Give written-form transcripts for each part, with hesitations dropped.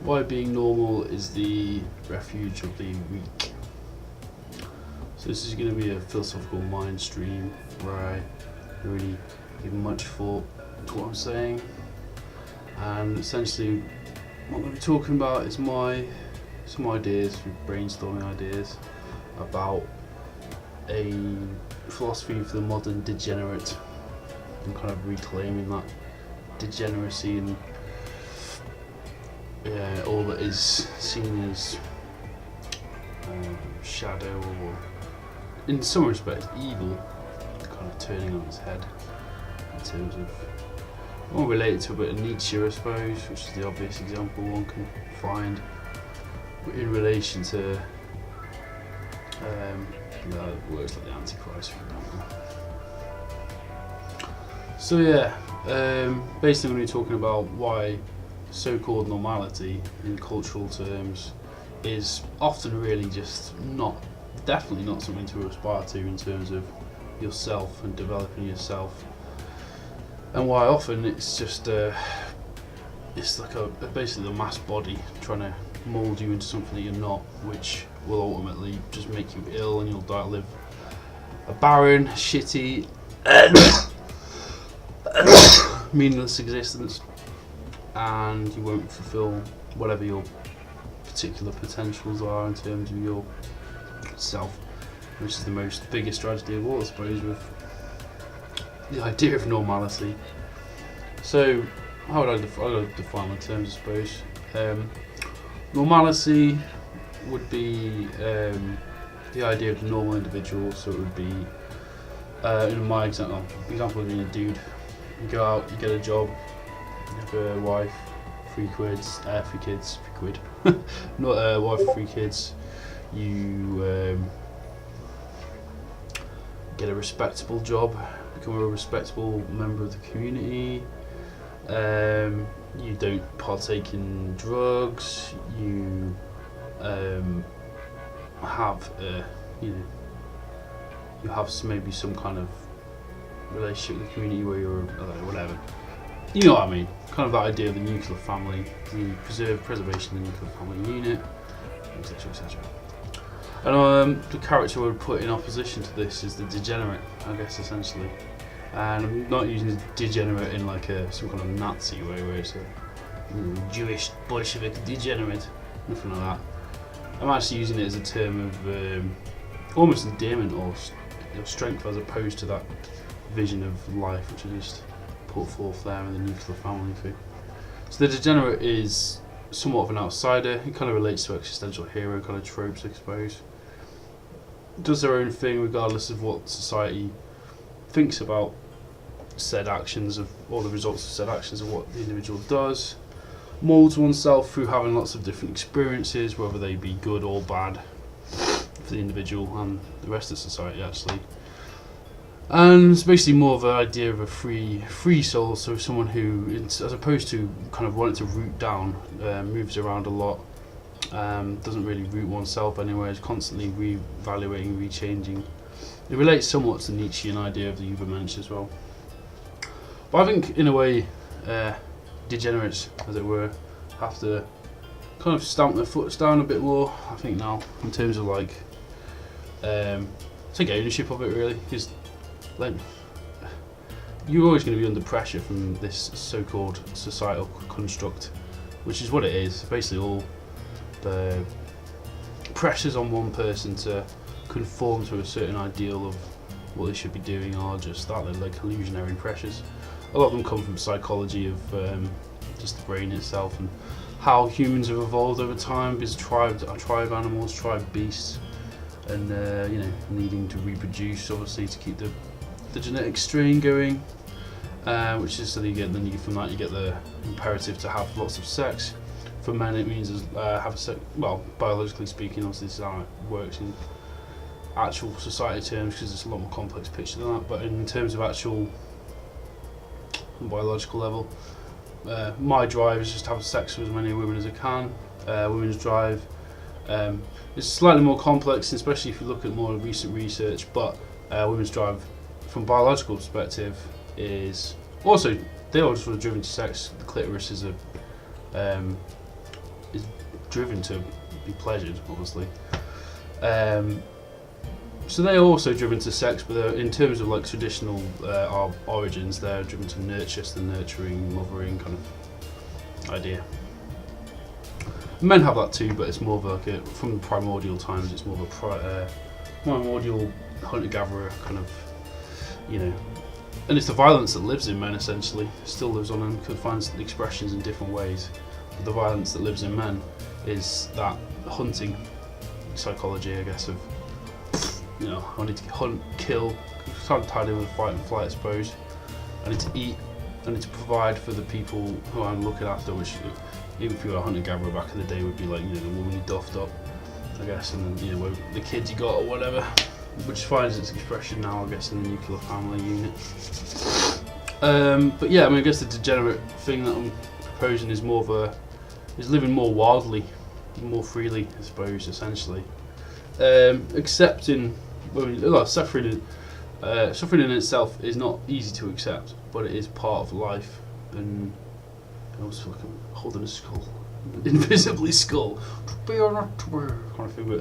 Why being normal is the refuge of the weak. So this is going to be a philosophical mind stream where I don't really give much thought to what I'm saying, and essentially what I'm going to be talking about is some ideas, brainstorming ideas about a philosophy for the modern degenerate, and kind of reclaiming that degeneracy and all that is seen as shadow, or in some respects evil, kind of turning on its head in terms of more related to a bit of Nietzsche, I suppose, which is the obvious example one can find in relation to words like the Antichrist, for example. So yeah, basically I'm going to be talking about why so-called normality in cultural terms is often really just definitely not something to aspire to in terms of yourself and developing yourself, and why often it's just it's like basically the mass body trying to mould you into something that you're not, which will ultimately just make you ill, and you'll live a barren, shitty, meaningless existence, and you won't fulfill whatever your particular potentials are in terms of your self, which is the biggest tragedy of all, I suppose, with the idea of normality. So how would I define my terms, I suppose? Normality would be the idea of the normal individual. So it would be, in my example of being a dude, you go out, you get a job, you have a wife, 3 kids, not a wife, 3 kids, you get a respectable job, become a respectable member of the community, you don't partake in drugs, you have you have maybe some kind of relationship with the community where you're, I don't know, whatever. You know what I mean? Kind of that idea of the nuclear family, the preservation of the nuclear family unit, etc., etc. And the character I would put in opposition to this is the degenerate, I guess, essentially. And I'm not using the degenerate in like some kind of Nazi way where it's a Jewish Bolshevik degenerate, nothing like that. I'm actually using it as a term of almost endearment or strength, as opposed to that vision of life which I just put forth there in the nuclear family thing. So the degenerate is somewhat of an outsider. It kind of relates to existential hero kind of tropes, I suppose. Does their own thing regardless of what society thinks about said actions, or the results of said actions, of what the individual does. Moulds oneself through having lots of different experiences, whether they be good or bad for the individual and the rest of society, actually. And it's basically more of an idea of a free soul, so someone who, as opposed to kind of wanting to root down, moves around a lot, doesn't really root oneself anywhere, is constantly re-evaluating, rechanging. It relates somewhat to the Nietzschean idea of the Übermensch as well. But I think, in a way, degenerates, as it were, have to kind of stamp their foot down a bit more, I think, now, in terms of like take ownership of it, really, because like you're always going to be under pressure from this so-called societal construct, which is what it is. Basically, all the pressures on one person to conform to a certain ideal of what they should be doing are just that, they're like illusionary pressures. A lot of them come from psychology of just the brain itself and how humans have evolved over time, because tribe animals, tribe beasts, and needing to reproduce, obviously, to keep the genetic strain going, which is so you get from that you get the imperative to have lots of sex. For men, it means have sex. Well, biologically speaking, obviously, this is how it works in actual society terms, because it's a lot more complex picture than that. But in terms of actual biological level, my drive is just to have sex with as many women as I can. Women's drive is slightly more complex, especially if you look at more recent research. But women's drive, from a biological perspective, is also, they are just sort of driven to sex. The clitoris is driven to be pleasured, obviously. So they're also driven to sex, but in terms of like traditional origins, they're driven to nurture, the nurturing, mothering kind of idea. Men have that too, but it's more of like from the primordial times. It's more of a primordial hunter-gatherer kind of, and it's the violence that lives in men essentially. It still lives on and can find expressions in different ways. But the violence that lives in men is that hunting psychology, I guess, of I need to hunt, kill, kind of tied in with fight and flight, I suppose. I need to eat, I need to provide for the people who I'm looking after, which even if you were a hunter-gatherer back in the day would be like, the woman you duffed up, I guess, and then, the kids you got or whatever, which finds its expression now, I guess, in the nuclear family unit. But yeah, I guess the degenerate thing that I'm proposing is is living more wildly, more freely, I suppose, essentially. Accepting, suffering in itself is not easy to accept, but it is part of life, and also holding a skull, invisibly skull, kind of thing. But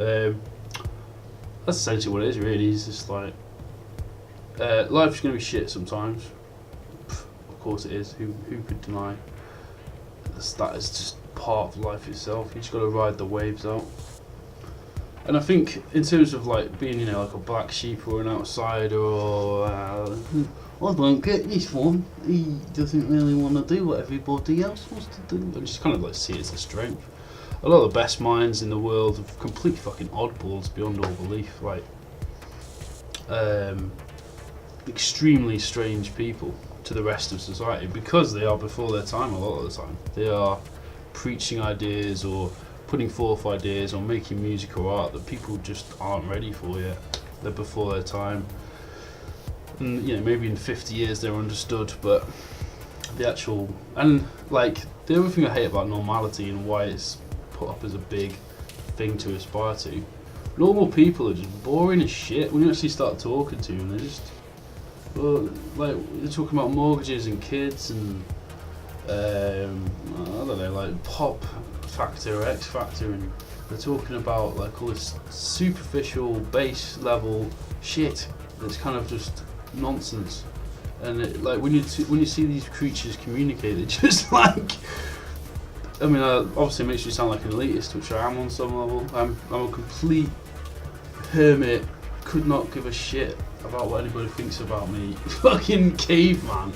that's essentially what it is. Really, it's just like life's going to be shit sometimes. Of course it is. Who could deny? That is just part of life itself. You just got to ride the waves out. And I think in terms of like being, like a black sheep or an outsider, or I don't get this one. He doesn't really want to do what everybody else wants to do. I just kind of like see it as a strength. A lot of the best minds in the world are complete fucking oddballs beyond all belief. Like extremely strange people to the rest of society because they are before their time a lot of the time. They are preaching ideas or putting forth ideas or making music or art that people just aren't ready for yet. They're before their time. And maybe in 50 years they're understood, but the actual, and like the other thing I hate about normality and why it's put up as a big thing to aspire to, normal people are just boring as shit when you actually start talking to them. They're just, like, they're talking about mortgages and kids and I don't know, like pop factor or X factor, and they're talking about like all this superficial base level shit that's kind of just nonsense. And like when you see these creatures communicate, it's just like, obviously it makes you sound like an elitist, which I am on some level. I'm a complete hermit, could not give a shit about what anybody thinks about me. Fucking caveman.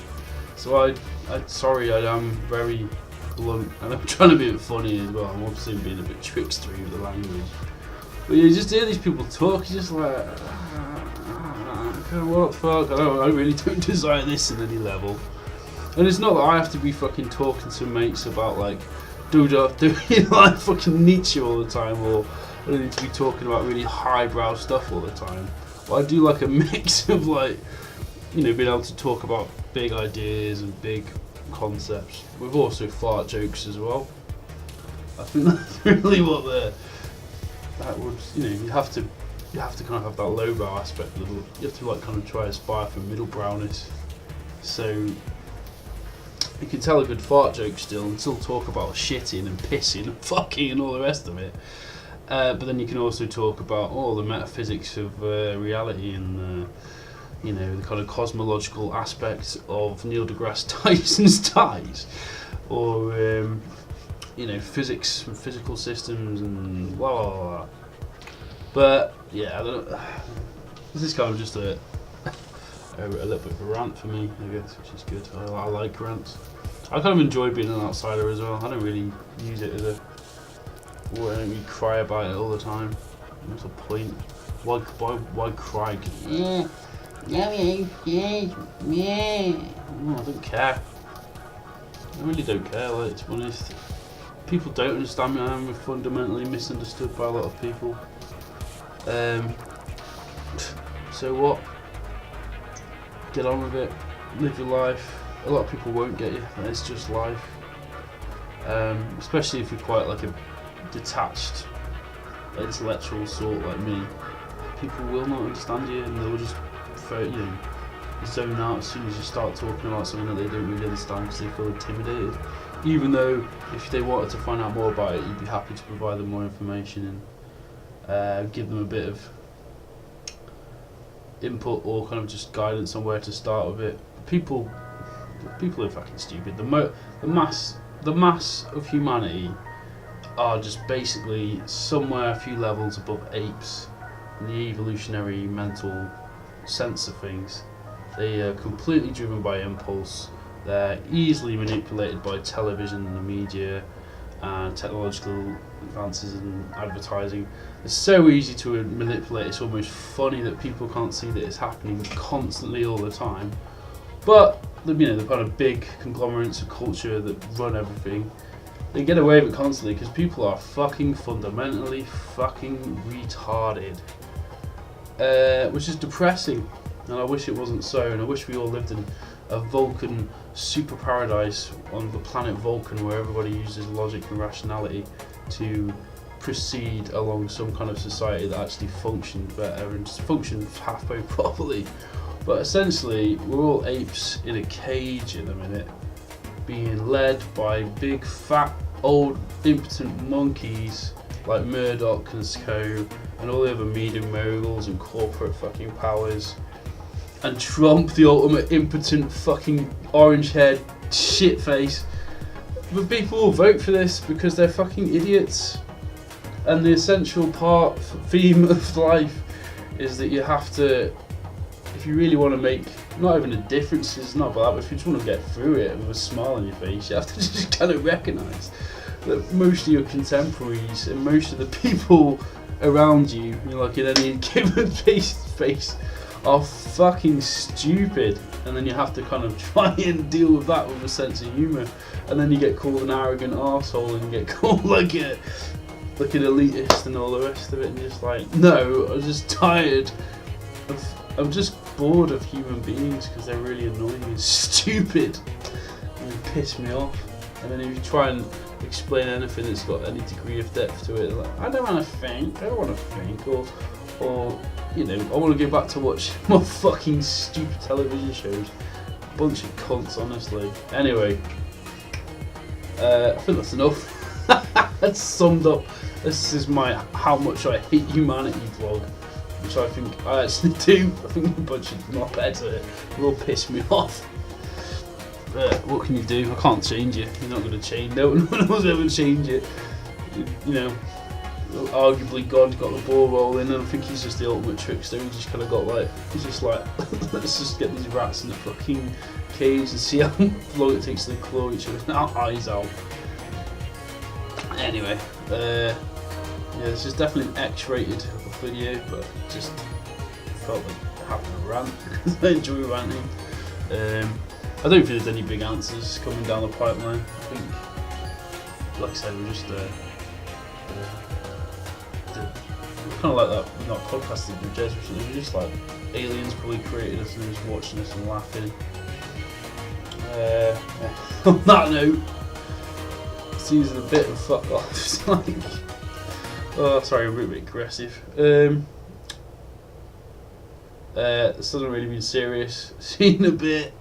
So I am very blunt, and I'm trying to be a bit funny as well. I'm obviously being a bit trickstery with the language. But you just hear these people talk, you're just like, what the fuck? I really don't desire this in any level. And it's not that I have to be fucking talking to mates about like doing like fucking Nietzsche all the time, or I don't need to be talking about really highbrow stuff all the time. But I do like a mix of like, being able to talk about big ideas and big concepts with also fart jokes as well. I think that's really what that would, you have to kind of have that lowbrow aspect of it. You have to like kind of try to aspire for middle browness. So you can tell a good fart joke still and still talk about shitting and pissing and fucking and all the rest of it. But then you can also talk about all the metaphysics of reality and the kind of cosmological aspects of Neil deGrasse Tyson's ties, or physics and physical systems and blah blah blah. But yeah, this is kind of just a little bit of a rant for me, I guess, which is good. I like rants. I kind of enjoy being an outsider as well. I don't really use it as I don't really cry about it all the time. What's the point? Why cry? Yeah. I don't care. I really don't care, like, to be honest. People don't understand me. I'm fundamentally misunderstood by a lot of people. So what? Get on with it. Live your life. A lot of people won't get you. It's just life. Especially if you're quite like a detached, intellectual sort like me. People will not understand you, and they'll just zone out as soon as you start talking about something that they don't really understand because they feel intimidated. even though if they wanted to find out more about it, you'd be happy to provide them more information and give them a bit of input or kind of just guidance on where to start with it. People are fucking stupid. The mass of humanity are just basically somewhere a few levels above apes in the evolutionary mental sense of things. They are completely driven by impulse. They're easily manipulated by television and the media and technological advances in advertising. It's so easy to manipulate. It's almost funny that people can't see that it's happening constantly all the time. But the kind of big conglomerates of culture that run everything, they get away with it constantly because people are fucking fundamentally fucking retarded, which is depressing. And I wish it wasn't so. And I wish we all lived in a Vulcan super paradise on the planet Vulcan, where everybody uses logic and rationality to proceed along some kind of society that actually functioned better and functioned halfway properly. But essentially, we're all apes in a cage in a minute, being led by big, fat, old, impotent monkeys like Murdoch and Co. and all the other media moguls and corporate fucking powers. And Trump, the ultimate impotent fucking orange-haired shitface. But people will vote for this because they're fucking idiots. And the essential theme of life is that you have to, if you really want to make, not even a difference, it's not about that, but if you just want to get through it with a smile on your face, you have to just kind of recognise that most of your contemporaries and most of the people around you, like in any given space, are fucking stupid, and then you have to kind of try and deal with that with a sense of humour, and then you get called an arrogant arsehole and you get called like an elitist and all the rest of it, and you're just like, no, I'm just tired I'm just bored of human beings because they're really annoying and stupid and they piss me off. And then if you try and explain anything that's got any degree of depth to it, like, I don't want to think, or I want to go back to watch more fucking stupid television shows. Bunch of cunts, honestly. Anyway, I think that's enough. That's summed up. This is my how much I hate humanity vlog, which I think I actually do. I think a bunch of not better. It will piss me off. What can you do? I can't change it. You're not going to change. No one will ever change it. Arguably God got the ball rolling, and I think he's just the ultimate trickster. He just kind of got he's just like, let's just get these rats in the fucking cage and see how long it takes to claw each other. Now eyes out. Anyway, this is definitely an X-rated video, but just felt like having a rant because I enjoy ranting. I don't think there's any big answers coming down the pipeline. I think, like I said, we're just kind of like that, not podcasting with Jez recently, we're just like aliens probably created us and just watching us and laughing. On that note, it's using a bit of fuck off. It's like, oh sorry, I'm a bit aggressive. This hasn't really been serious. See you in a bit.